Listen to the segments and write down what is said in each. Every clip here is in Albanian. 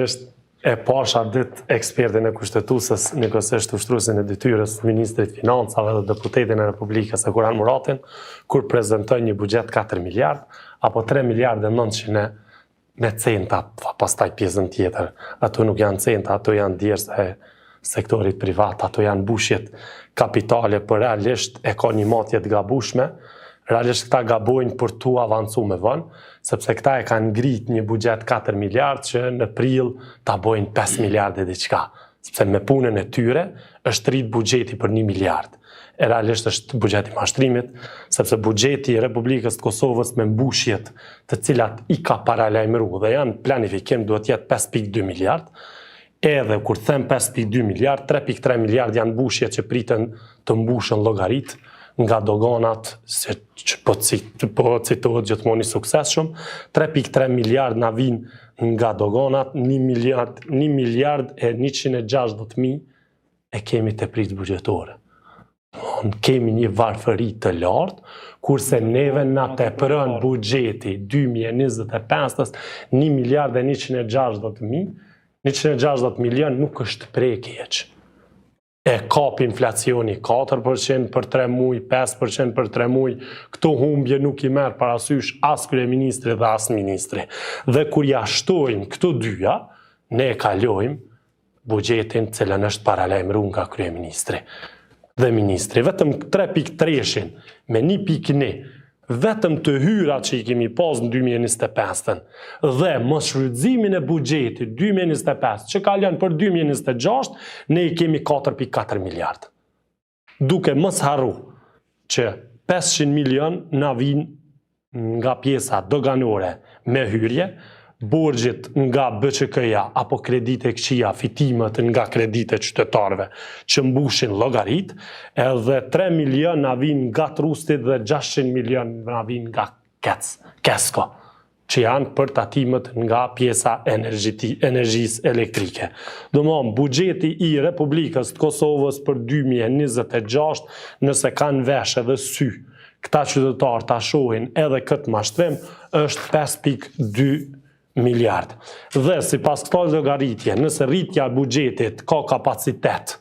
Është e pasha ditë ekspertin e kushtetuesës njëkohësisht ushtruesin e detyrës ministrit financave dhe deputetin e Republikës Sekuran Muratin, kur prezantoi një buxhet 4 miliard apo 3 miliardë 900 me centa, pastaj pjesën tjetër. Ato nuk janë centa, ato janë djersa e sektorit privat, ato janë bushjet kapitale, por realisht e ka një matje të gabueshme. Realisht këta gabojnë për tu avancu me vën, sepse këta e kanë ngrit një buxhet 4 miliard që në prill ta bojnë 5 miliardë diçka. Sepse me punën e tyre është rrit buxheti për 1 miliard. E realisht është buxheti mashtrimit, sepse buxheti i Republikës të Kosovës me mbushjet të cilat i ka paralajmëruar dhe janë planifikim duhet jetë 5.2 miliard. Edhe kur them 5.2 miliard, 3.3 miliard janë mbushjet që priten të mbushën llogarit nga doganat, se po citohet gjithmonë i suksesshëm, 3.3 miliard na vinë nga doganat, 1 miliard e 160.000 e kemi te prit buxhetore. Kemi një varfëri të lartë, kurse neve na tepron buxheti 2025-ës 1 miliard e 160.000, 160 milion nuk është prekjeq. E kap inflacioni 4% për 3 muaj, 5% për 3 muaj, këto humbje nuk i merr parasysh as kryeministri dhe as ministri. Dhe kur ja shtojmë këto dyja, ne e kalojmë buxhetin cilën është paralajmëruar nga kryeministri dhe ministri. Vetëm 3.3-shin me 1.1, vetëm të hyrat që i kemi pas në 2025 dhe mos shfrytëzimin e buxhetit 2025 që kalon për 2026, ne i kemi 4.4 miliard. Duke mos harru që 500 milion na vinë nga pjesa doganore me hyrje, borxhet nga BÇK-ja apo kredite këqija, fitimet nga kredite qytetarëve që mbushin llogarit, edhe 3 milion na vinë nga trustit dhe 600 milion na vinë nga Kesko, që janë për tatimet nga pjesa energjisë elektrike. Domthon, buxheti i Republikës të Kosovës për 2026, nëse kanë vesh edhe sy, këta qytetarë ta shohin edhe këtë mashtrim, është 5.2 miliard. Dhe si pas këto llogaritje, nëse rritja e buxhetit ka kapacitet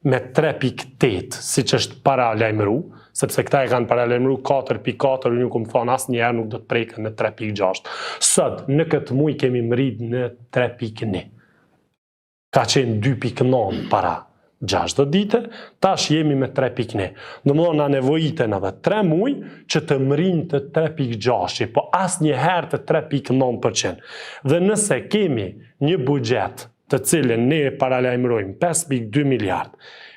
me 3.8, siç është paralajmëru, sepse këta e kanë paralajmëru 4.4, nuk më thonë asnjëherë nuk do të prekën në 3.6. Sot, në këtë muaj kemi mrit në 3.1. Ka qenë 2.9 para 60 dite, tash jemi me 3.1. Domethënë na nevojiten edhe 3 muaj që të mrinë të 3.6, po asnjëherë të 3.9%. Dhe nëse kemi një buxhet të cilën ne paralajmërojmë 5.2 miliard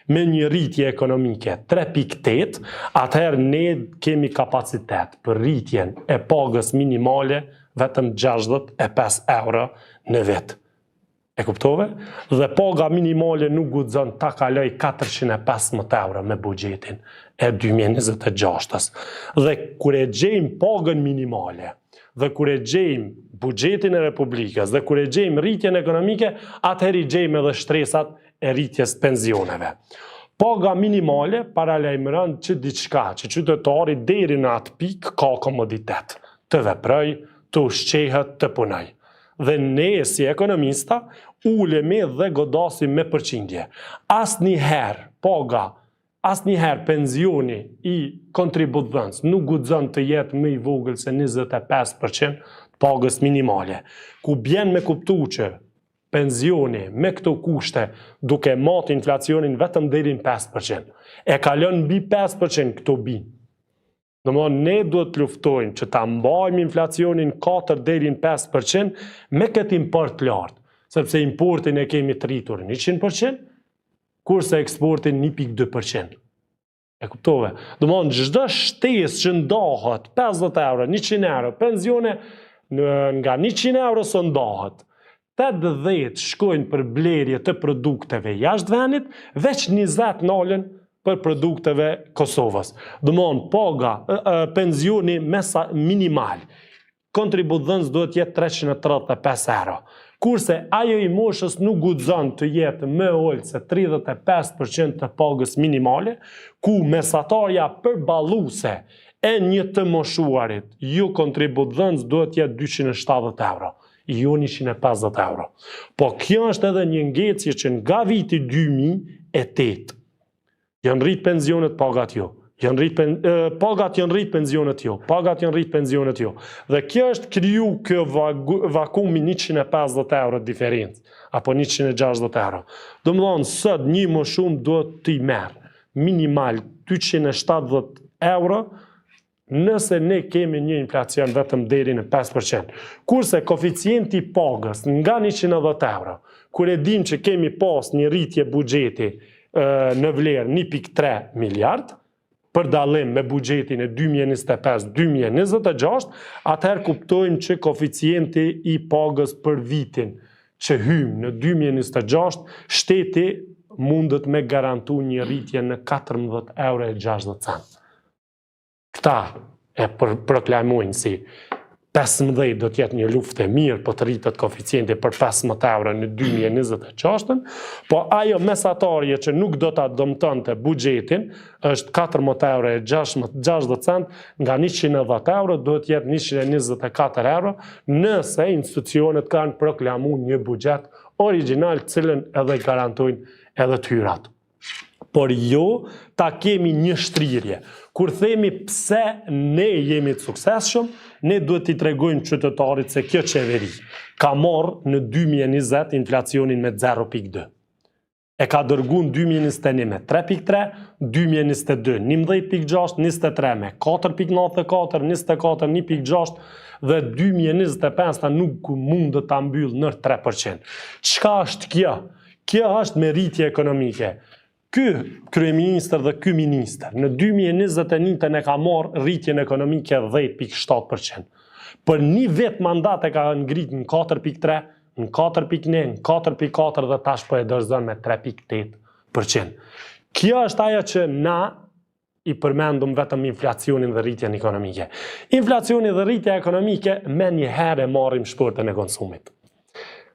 me një rritje ekonomike 3.8, atëherë ne kemi kapacitet për rritjen e pagës minimale vetëm 65 euro në vit. E kuptove? Dhe paga minimale nuk guxon ta kaloj 415 euro me buxhetin e 2026-s. Dhe kur e gjejmë pagën minimale, dhe kur e gjejmë buxhetin e Republikës, dhe kur e gjejmë rritjen ekonomike, atëherë i gjejmë edhe shtresat e rritjes pensioneve. Paga minimale paralajmëron që diçka, që qytetari deri në atë pikë ka komoditet, të veproj, të ushqehet, të punoj. Dhe ne si ekonomista ulemi dhe godasim me përqindje. Asnjëherë paga, asnjëherë pensioni i kontributës nuk guxon të jetë më i vogël se 25% pagës minimale. Ku bjen me kuptu që pensioni me këto kushte duke marrë inflacionin vetëm deri në 5%. E kalon mbi 5% këto bin. Domethënë ne duhet të luftojmë që ta mbajmë inflacionin 4 deri në 5% me këtë import të lartë, sepse importin e kemi të rritur 100%, kurse eksportin 1.2%. E kuptove? Domethënë çdo shtesë që ndahet 50 euro, 100 euro, pensione nga 100 euro së ndahet 80 shkojnë për blerje të produkteve jashtë vendit, veç 20 nalen për produkteve Kosovës. Domthon paga, pensioni minimal, kontributës duhet jetë 335 euro. Kurse ajo i moshës nuk guxon të jetë më ulë se 35% të pagës minimale, ku mesatarja përballuese e një të moshuarit, ju kontributës duhet jetë 270 euro. jo 150 euro. Po kjo është edhe një ngecje që nga viti 2008 janë rrit pensionet, pagat jo. Pagat janë rrit pensionet jo. Pagat janë rrit pensionet jo. Dhe kjo është kriju kjo vakumi 150 euro diferencë, apo 160 euro. Do më thonë, sot një më shumë do t'i merë minimal 270 euro nëse ne kemi një inflacion vetëm deri në 5%. Kurse koeficienti pagës nga 190 euro, kur e dim që kemi pas një rritje buxheti në vlerë 1.3 miliard, për dallim me buxhetin e 2025-2026, atëherë kuptojmë që koeficienti i pagës për vitin që hymë në 2026, shteti mundet me garantu një rritje në 14,60 €. Këta e proklamojnë si 15 do t'jetë një luftë e mirë, po të rritet koeficienti për 15 euro në 2026, po ajo mesatarje që nuk do t'a dëmtonte buxhetin është 14,60 €, nga 190 euro do t'jetë 124 euro, nëse institucionet kanë proklamu një buxhet original cilën edhe garantojnë edhe tyrat. Por jo, ta kemi një shtrirje. Kur themi pse ne jemi të suksesshëm, ne duhet t'i tregojmë qytetarit se kjo qeveri ka marrë në 2020 inflacionin me 0.2. E ka dërgu në 2021 me 3.3, 2022 11.6, 23 me 4.94, 24 1.6 dhe 2025 ta nuk mund të mbyll në 3%. Çka është kjo? Kjo është meritje ekonomike. Ky kryeministër dhe ky ministër në 2021 e ka marrë rritjen ekonomike 10.7%. Për një vit mandat e ka ngrit në 4.3, në 4.1, në 4.4 dhe tash po e dorëzon me 3.8%. Kjo është ajo që na i përmendum vetëm inflacionin dhe rritjen ekonomike. Inflacioni dhe rritja ekonomike me një herë marrim shpërtën e konsumit.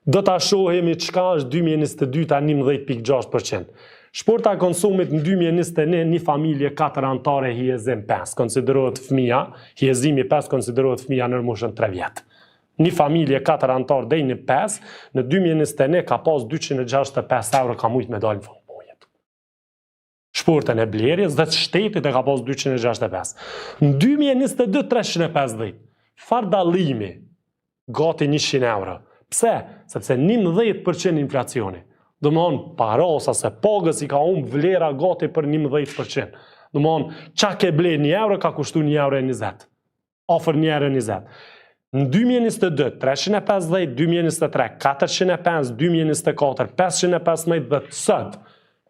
Do ta shohemi çka është 2022 ta 11.6%. Shporta e konsumit në 2021, një familje 4 anëtare hijezim 5, konsiderohet fëmija, hijezimi 5 konsiderohet fëmija në moshën 3 vjet. Një familje 4 anëtar deri në 5, në 2021 ka pas 265 euro ka mujt me dalë në fund muajit. Shportën e blerjes dhe shtetit e ka pas 265. Në 2022 350. Far dallimi gati 100 euro. Pse? Sepse 11% inflacioni. Do më thonë, parosa se pagës i ka vlera gati për 11%. Do më thonë, qa ke ble 1 euro ka kushtu 1,20 €. Ofër 1,20 €. Në 2022, 350, 2023, 405, 2024, 515 dhe sot,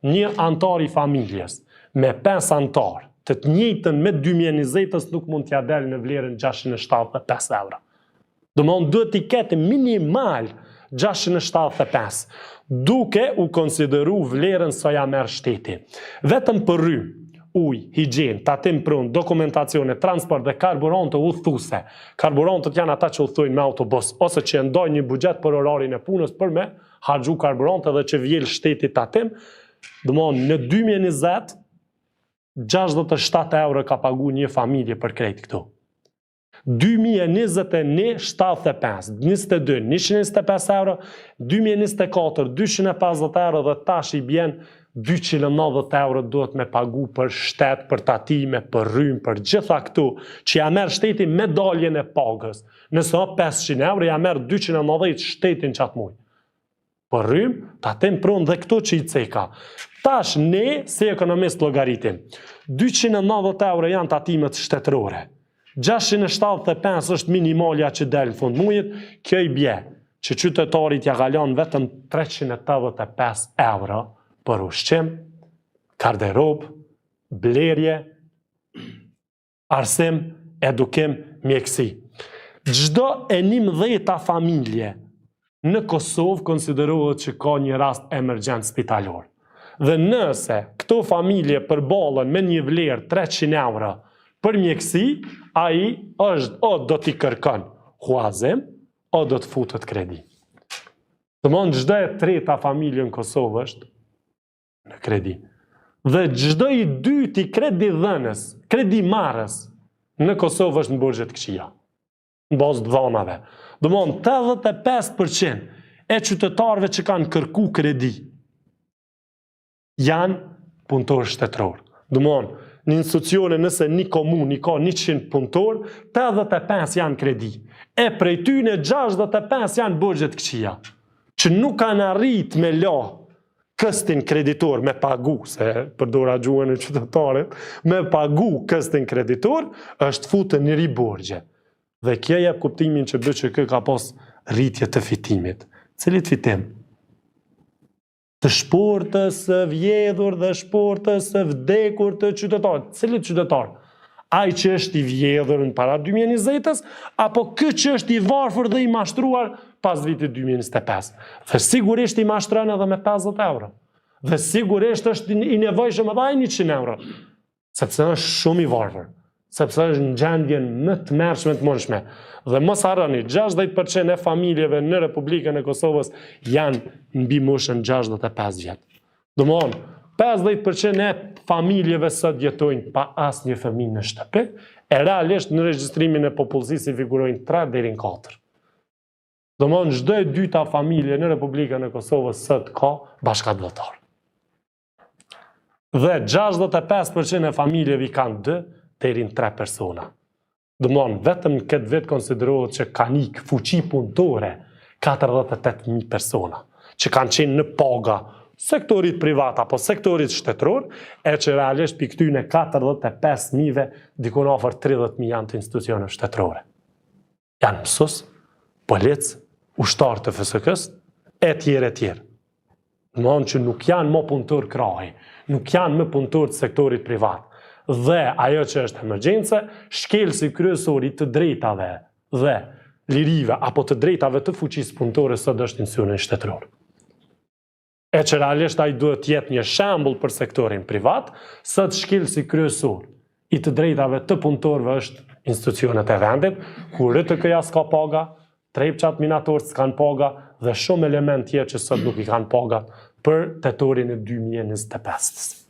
një antar i familjes me 5 antar, të njëjtën me 2020 nuk mund t'ja del në vlerën 675 euro. Do më thonë, duhet t'i ketë minimal 675, duke u konsideru vlerën sa ja merr shteti. Vetëm për rrymë, ujë, higienë, tatim prun, dokumentacione, transport dhe karburante udhëtuese. Karburantët janë ata që udhëtojnë me autobus, ose që ndajnë një buxhet për orarin e punës për me harxhu karburante dhe që vjel shteti tatim. Domthon në 2020 67 euro ka pagu një familje për krejt këtu. 2021 75, 22, 125 euro, 2024 250 euro dhe tash i bjen 290 euro duhet me pagu për shtet, për tatime, për rrymë, për gjitha këtu, që ja merr shteti me daljen e pagës. Nëse o 500 euro, ja merr 290 shtetin qatë muj. Për rrymë, tatim prunë dhe këtu që i ceka. Tash ne, si ekonomist logaritim, 290 euro janë tatimet shtetërore. 675 është minimalja që del në fund mujit, kjo i bje që qytetarit ja kalon vetëm 385 euro për ushqim, garderob, blerje, arsim, edukim, mjekësi. Çdo e 11 familje në Kosovë konsiderohet që ka një rast emergjent spitalor. Dhe nëse këto familje përballen me një vlerë 300 euro për mjekësi, ai është o do t'i kërkon huazim, o do të futet kredi. Domthon çdo e treta familje në Kosovë është në kredi. Dhe çdo i dyti kredi dhënës, kredi marrës në Kosovë është në borxhe të këqija, në bazë të dhonave. Domthon 85% e qytetarëve që kanë kërku kredi janë punëtorë shtetëror. Domthon, në institucione nëse një komunë ka 100 punëtorë, 85 janë kredi. E prej tyne 65 janë budget këqia, që nuk kanë arrit me la këstin kreditor me pagu, se përdora gjuhën e qytetarit, me pagu këstin kreditor, është futë një ri borgje. Dhe kje jep kuptimin që BÇK ka pas rritje të fitimit. Cilit fitim? Të shportës së vjedhur dhe shportës së vdekur të qytetarit. Cilit qytetar? Ai që është i vjedhur në para 2020-ës, apo kë që është i varfër dhe i mashtruar pas vitit 2025. Dhe sigurisht i mashtron edhe me 50 euro. Dhe sigurisht është i nevojshëm edhe 100 euro. Sepse është shumë i varfër. Sepse është në gjendjen më të mërshme të mundshme. Dhe mos harroni, 60% e familjeve në Republikën e Kosovës janë mbi moshën 65 vjet. Domthon, 50% e familjeve sot jetojnë pa asnjë fëmijë në shtëpi, e realisht në regjistrimin e popullsisë figurojnë 3 deri në 4. Domthon, çdo e dyta familje në Republikën e Kosovës sot ka bashkëdhëtar. Dhe 65% e familjeve kanë 2 deri në 3 persona. Domthon, vetëm këtë vit konsiderohet që kanë ikë fuqi punëtore 48.000 persona, që kanë qenë në paga sektorit privat apo sektorit shtetëror, e që realisht për këtyne 45.000 dikon afër 30.000 janë të institucione shtetërore. Janë mësus, polic, ushtar të FSK-s, e tjerë. Domthon që nuk janë më punëtor krahi, nuk janë më punëtor të sektorit privat. Dhe ajo që është emergjence, shkelsi kryesor i të drejtave dhe lirive apo të drejtave të fuqisë punëtore sot është institucioni shtetëror. E që realisht ai duhet të jetë një shembull për sektorin privat, sot shkelsi kryesor i të drejtave të punëtorëve është institucionet e vendit, ku RTK-ja s'ka paga, trepçat minatorë s'kan paga dhe shumë element tjerë që sot nuk i kanë paga për tetorin e 2025.